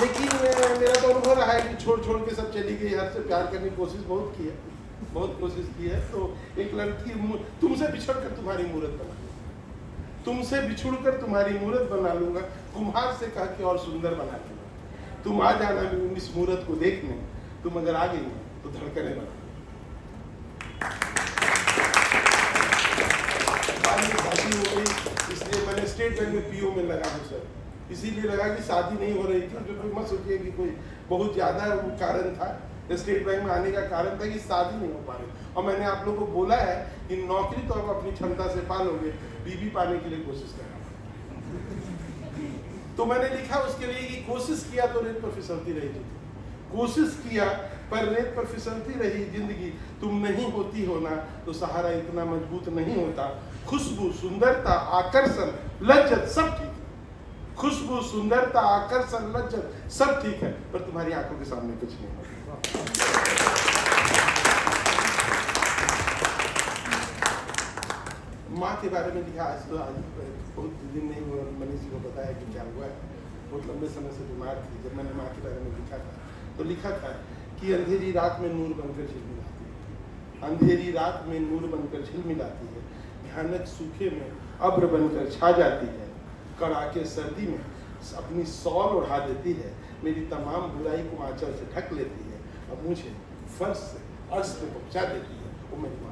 लेकिन मेरा तो अनुभव रहा है कि छोड़ छोड़ के सब चली गई, हर से प्यार करने की कोशिश बहुत की है, बहुत कोशिश की है। तो एक लड़की तुमसे बिछड़ कर तुम्हारी मूर्त बना लूंगा, तुमसे बिछुड़ कर तुम्हारी मूर्त बना लूंगा, कुम्हार से कह के और सुंदर बना लूंगा। तुम आ जाना इस मूर्त को देखने, तुम अगर आ गई तो धड़कने बना। शादी हो गई, इसलिए मैंने स्टेट बैंक में पीओ में लगा हूँ सर, इसीलिए लगा कि शादी नहीं हो रही थी। जो कोई मत सोचिए कि कोई बहुत ज़्यादा कारण था, स्टेट बैंक में आने का कारण था कि शादी नहीं हो पा रही। और मैंने आप लोगों को बोला है कि नौकरी तो आप अपनी क्षमता से पालोगे, बीवी पाने के लिए कोशिश करना। तो मैंने लिखा उसके लिए कि कोशिश किया तो रेत पर फिसलती रही जिंदगी, कोशिश किया पर रेत पर फिसलती रही जिंदगी। तुम नहीं होती हो ना तो सहारा इतना मजबूत नहीं होता। खुशबू, सुंदरता, आकर्षण, लज्जत सब ठीक है, खुशबू, सुंदरता, आकर्षण, लज्जत सब ठीक है, पर तुम्हारी आंखों के सामने कुछ नहीं होता। माँ के बारे में लिखा। आज बहुत दिन नहीं हुआ, मनीष जी को बताया कि क्या हुआ है। बहुत लंबे समय से बीमार थी। जब मैंने माँ के बारे में लिखा था तो लिखा था कि अंधेरी रात में नूर बनकर झिलमिलाती है, अंधेरी रात में नूर बनकर झिलमिलाती है, भयानक सूखे में अब्र बनकर छा जाती है, कड़ाके सर्दी में अपनी सौल उड़ा देती है, मेरी तमाम बुराई को आंचल से ढक लेती है, अब मुझे फर्श से अर्श पे पहुंचा देती है। वो मेरी माँ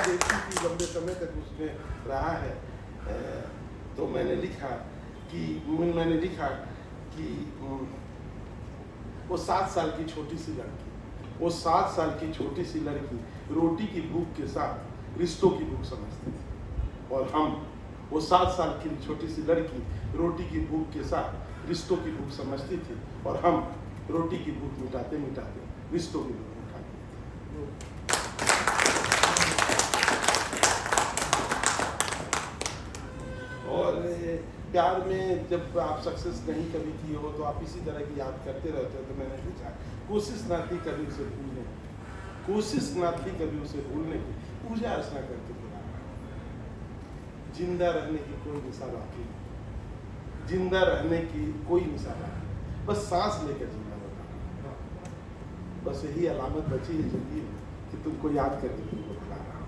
देखी थी, लंबे समय तक उसमें रहा है। तो मैंने लिखा कि वो 7 साल की छोटी सी लड़की, वो 7 साल की छोटी सी लड़की रोटी की भूख के साथ रिश्तों की भूख समझती थी, और हम वो 7 साल की छोटी सी लड़की रोटी की भूख के साथ रिश्तों की भूख समझती थी, और हम रोटी की भूख मिटाते मिटाते रिश्तों की भूख मिटाते। और प्यार में जब आप सक्सेस नहीं कभी किए हो तो आप इसी तरह की याद करते रहते हो। तो मैंने पूछा, कोशिश ना थी कभी उसे भूलने की, कोशिश ना थी कभी उसे भूलने की, पूजा अर्चना करते थे, जिंदा रहने की कोई निशा बाकी नहीं, जिंदा रहने की कोई निशा बाकी, बस सांस लेकर जिंदा रहना, बस यही अलामत बची है जिंदगी में कि तुमको याद करके तुमको बुला रहा हूँ।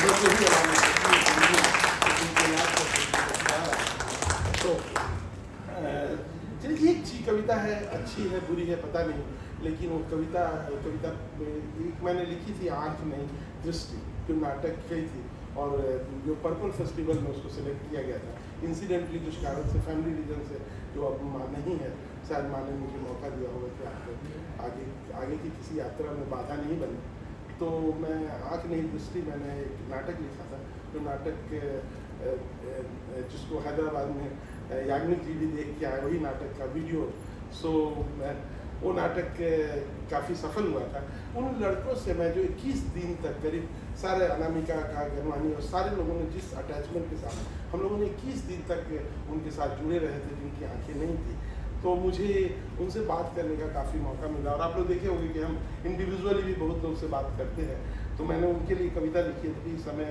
बस यही अलामत बची है जिंदगी में कि तुमको याद करके तो चलिए, एक अच्छी कविता है, अच्छी है बुरी है पता नहीं, लेकिन वो कविता एक मैंने लिखी थी, आँख नहीं दृष्टि, जो नाटक गई थी, और जो पर्पल फेस्टिवल में उसको सिलेक्ट किया गया था। इंसिडेंटली कुछ कारण से, फैमिली रीजन से, जो अब माँ नहीं है, शायद माँ ने मुझे मौका दिया होगा कि आपको आगे की किसी यात्रा में बाधा नहीं बने। तो मैं आँख नहीं दृष्टि, मैंने एक नाटक लिखा था, जो नाटक जिसको हैदराबाद में याग्निक जी भी देख के आए, वही नाटक का वीडियो। सो वो नाटक काफ़ी सफल हुआ था। उन लड़कों से मैं जो 21 दिन तक करीब सारे अनामिका का गनवानी और सारे लोगों ने जिस अटैचमेंट के साथ हम लोगों ने 21 दिन तक उनके साथ जुड़े रहे थे, जिनकी आंखें नहीं थी, तो मुझे उनसे बात करने का काफ़ी मौका मिला। और आप लोग देखे होंगे कि हम इंडिविजुअली भी बहुत लोग से बात करते हैं। तो मैंने उनके लिए कविता लिखी थी, समय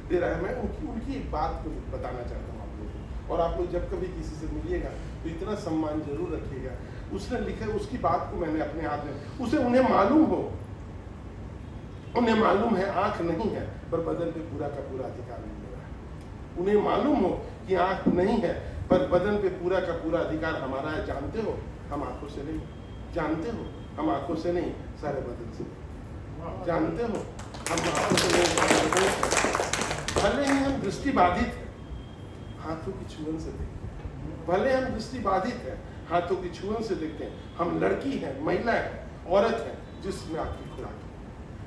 दे रहा है, मैं उनकी एक बात को बताना चाहता हूँ आप लोगों को। और आप लोग जब कभी किसी से मिलिएगा तो इतना सम्मान जरूर रखिएगा। उसने लिखा, उसकी बात को मैंने अपने हाथ में, उन्हें मालूम है आंख नहीं है पर बदन पे पूरा का पूरा अधिकार नहीं रहा है। उन्हें मालूम हो कि आंख नहीं है पर बदन पे पूरा का पूरा अधिकार हमारा है। जानते हो हम आंखों से नहीं, जानते हो हम आंखों से नहीं, सारे बदन से, जानते हो हम आंखों से नहीं, भले ही हम दृष्टि बाधित है, हाथों की छुअन से देखते हैं, भले हम दृष्टि बाधित है, हाथों की छुअन से देखते हैं। हम लड़की है, महिला है, औरत है, जिसमें आपकी खुराक है।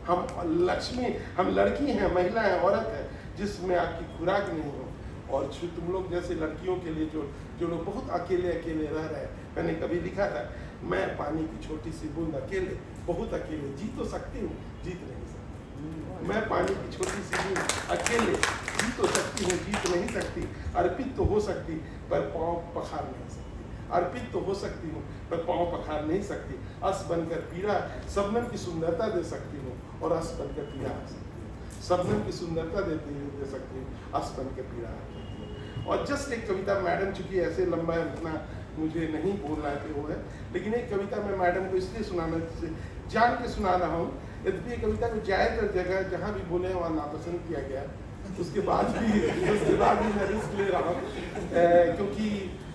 हम लक्ष्मी, हम लड़की हैं, महिला है, औरत है, जिसमें आपकी खुराक नहीं हो। और तुम लोग जैसे लड़कियों के लिए जो लोग बहुत अकेले रह रहे हैं, मैंने कभी लिखा था, मैं पानी की छोटी सी बूंद अकेले, बहुत अकेले, जीत तो सकती हूँ, जीत नहीं सकती। मैं पानी की छोटी सी बूंद अकेले, जीत तो सकती हूँ, जीत नहीं सकती। अर्पित तो हो सकती पर पाँव पखार नहीं सकती, अर्पित तो हो सकती हूँ पर पाँव पखार नहीं सकती। अस बनकर पीड़ा सबनम की सुंदरता दे सकती हूँ, और अस बनकर पीड़ा आ सकती हूँ। सबनम की सुंदरता दे सकती हूँ, अस बनकर पीड़ा आ सकती हूँ। और जस्ट एक कविता मैडम, चूंकि ऐसे लंबा है उतना मुझे नहीं बोलना है कि वो है, लेकिन एक कविता मैं मैडम को इसलिए सुनाना जान के सुना रहा हूँ, यद्यपि ये कविता को ज़्यादातर जगह जहाँ भी बोले हैं वहाँ नापसंद किया गया, उसके बाद भी मैं रिस्क ले रहा हूँ, क्योंकि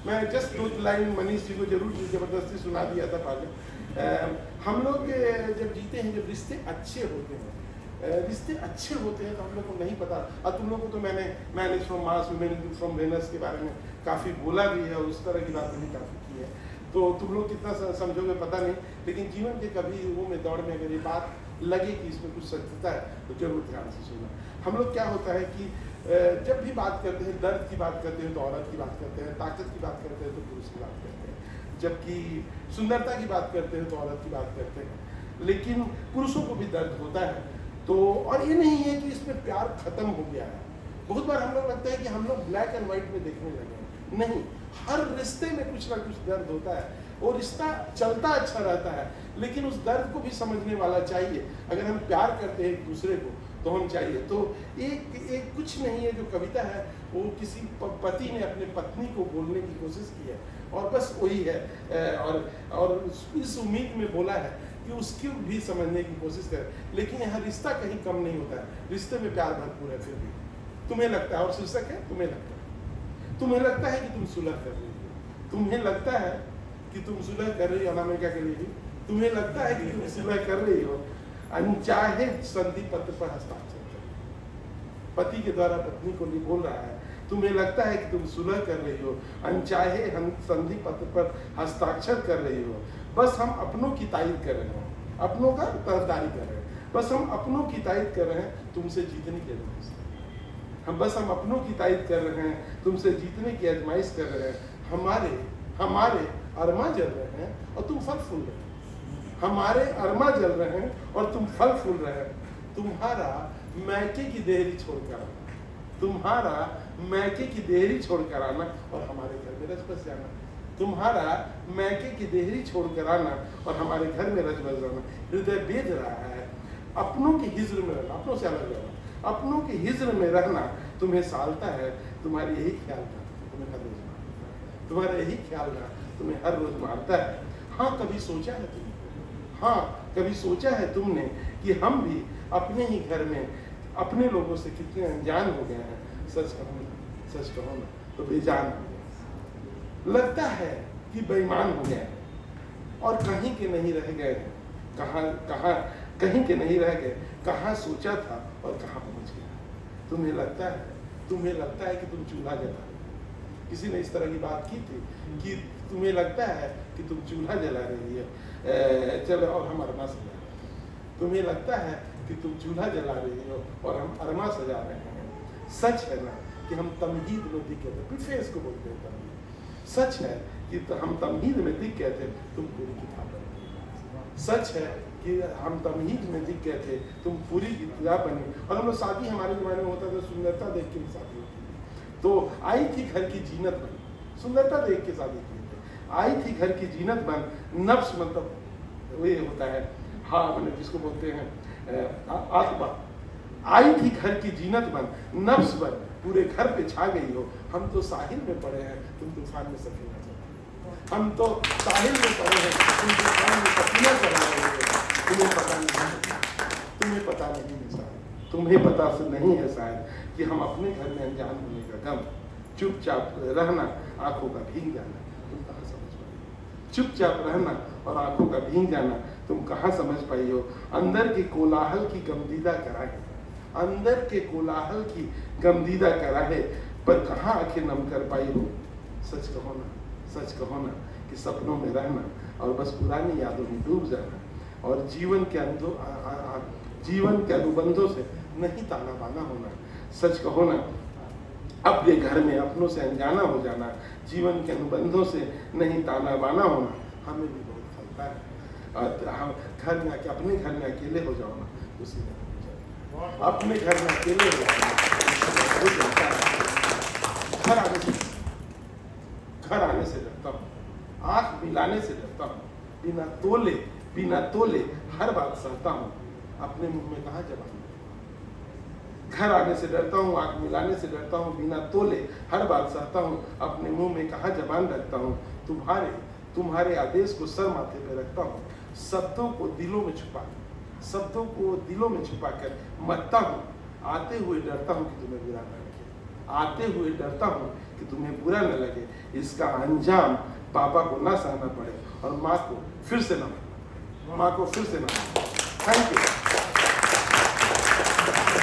मैं जस्ट 2 लाइन मनीष जी को जरूर ज़बरदस्ती सुना दिया था पहले। हम लोग जब जीते हैं, जब रिश्ते अच्छे होते हैं, रिश्ते अच्छे होते हैं तो हम लोग को नहीं पता। और तुम लोग को तो मैंने men are from Mars, women from Venus के बारे में काफ़ी बोला भी है, उस तरह की बातें भी काफ़ी की है, तो तुम लोग कितना समझोगे पता नहीं, लेकिन जीवन के कभी वो में दौड़ में अगर ये बात लगे कि इसमें कुछ सत्यता है तो जरूर ध्यान से सुनना। हम लोग क्या होता है कि जब भी बात करते हैं, दर्द की बात करते हैं तो औरत की बात करते हैं, ताकत की बात करते हैं तो पुरुष की बात करते हैं, जबकि सुंदरता की बात करते हैं तो औरत की बात करते हैं, लेकिन पुरुषों को भी दर्द होता है। तो और ये नहीं है कि इसमें प्यार खत्म हो गया है। बहुत बार हम लोग लगता है कि हम लोग ब्लैक एंड व्हाइट में देखने लगे हैं, नहीं, हर रिश्ते में कुछ ना कुछ दर्द होता है, और रिश्ता चलता अच्छा रहता है, लेकिन उस दर्द को भी समझने वाला चाहिए। अगर हम प्यार करते हैं एक दूसरे को तो हम चाहिए। तो एक कुछ नहीं है, जो कविता है वो किसी पति ने अपने पत्नी को बोलने की कोशिश की है, और बस वही है, और इस उम्मीद में बोला है कि उसकी भी समझने की कोशिश करें, लेकिन यहाँ रिश्ता कहीं कम नहीं होता है, रिश्ते में प्यार भरपूर है। फिर भी तुम्हें लगता है, और शीर्षक है तुम्हें लगता है कि तुम सुलह कर रही हो, तुम्हें लगता है कि तुम सुलह कर रही हो, अनामिका के लिए भी तुम्हें लगता है कि तुम सुलह कर रही हो, अनचाहे संधि पत्र पर हस्ताक्षर कर, पति के द्वारा पत्नी को नहीं बोल रहा है, तुम्हें लगता है कि तुम सुलह कर रही हो, अनचाहे संधि पत्र पर हस्ताक्षर कर रही हो, बस हम अपनों की तारीफ कर रहे हैं, अपनों का तरफदारी कर रहे हैं, बस हम अपनों की तारीफ कर रहे हैं, तुमसे जीतने की आजमाइश हम अपनों की तारीफ कर रहे हैं, तुमसे जीतने की आजमाइश कर रहे हैं। हमारे अरमा जल रहे हैं और तुम फल फूल रहे हैं, हमारे अरमा जल रहे हैं और तुम फल फूल रहे हैं। तुम्हारा मैके की देहरी छोड़कर आना, तुम्हारा मैके की देहरी छोड़कर आना और हमारे घर में रच बस जाना, तुम्हारा मैके की देहरी छोड़कर आना और हमारे घर में रच बस जाना। हृदय बेद रहा है अपनों के हिज्र में रहना, अपनों से अलग रहना, अपनों के हिज्र में रहना तुम्हें सालता है, तुम्हारी यही ख्याल था तुम्हें हर रोज मारता है, तुम्हारा यही ख्याल था तुम्हें हर रोज मारता है। हाँ कभी सोचा है तुमने, हाँ कभी सोचा है तुमने कि हम भी अपने ही घर में अपने लोगों से कितने अनजान हो गए हैं। सच कहो ना तो बेजान हो गए, लगता है कि बेईमान हो गए और कहीं के नहीं रह गए, कहीं के नहीं रह गए, कहाँ सोचा था और कहाँ पहुंच गया। तुम्हें लगता है कि तुम चूल्हा जला, किसी ने इस तरह की बात की थी कि तुम्हें लगता है कि तुम चूल्हा जला रही है, चलो और हम अरमा सजा रहे हैं। तुम्हें लगता है कि तुम चूल्हा जला रही हो और हम अरमा सजा रहे हैं। सच है ना कि हम तमहीद में दिख गए थे, प्रीफेस को बोलते हैं तमहीद। सच है कि हम तमहीद में दिख गए थे, तुम पूरी किताब बनी। सच है कि हम तमहीद में दिख गए थे, तुम पूरी किताब बनी। और हम लोग शादी हमारे जमाने में होता था, सुंदरता देख के शादी होती थी, तो आई थी घर की जीनत बन, सुंदरता देख के शादी की थी। आई थी घर की जीनत बन, नफ्स मतलब ये होता है, हाँ मैंने जिसको बोलते हैं आत्मा। आई थी घर की जीनत बन, नफ्स बन, पूरे घर पे छा गई हो। हम तो साहिल में पड़े हैं, तुम तूफान में सफीना चला रही हो। हम तो साहिल में पड़े हैं, तुम तूफान में सफीना चला रही हो। तुम्हें पता नहीं है शायद, तुम्हें पता नहीं है शायद कि हम अपने घर में अनजान होने का गम, चुपचाप रहना, आंखों का भीग जाना, तुम कहाँ समझ पाई। चुपचाप रहना और आंखों का भीग जाना, तुम कहाँ समझ पाई हो। अंदर के कोलाहल की गमदीदा कराहे, अंदर के कोलाहल की गमदीदा कराहे, पर कहाँ आंखें नम कर पाई हो। सच कहो ना कि सपनों में रहना और बस पुरानी यादों में डूब जाना, और जीवन के अनुबंधों से नहीं ताना बाना होना। सच कहो ना, अपने घर में अपनों से अनजाना हो जाना, जीवन के अनुबंधों से नहीं ताना बाना होना हमें भी बहुत खलता है। हम घर में आके अपने घर में अकेले हो जाओ ना, उसी में अपने घर में अकेले हो जाना, घर आने से डरता हूँ, आंख मिलाने से डरता हूँ, बिना तोले हर बात सहता हूँ, अपने मुंह में कहाँ जबान। घर आने से डरता हूँ, आँख मिलाने से डरता हूँ, बिना तोले हर बात सहता हूँ, अपने मुंह में कहाँ जबान रखता हूँ, तुम्हारे आदेश को सर माथे पे रखता हूँ, शब्दों को दिलों में छुपा कर मरता हूँ, आते हुए डरता हूँ कि तुम्हें बुरा न लगे, आते हुए डरता हूँ कि तुम्हें बुरा न लगे, इसका अंजाम पापा को ना सहना पड़े और माँ को फिर से ना। Thank you.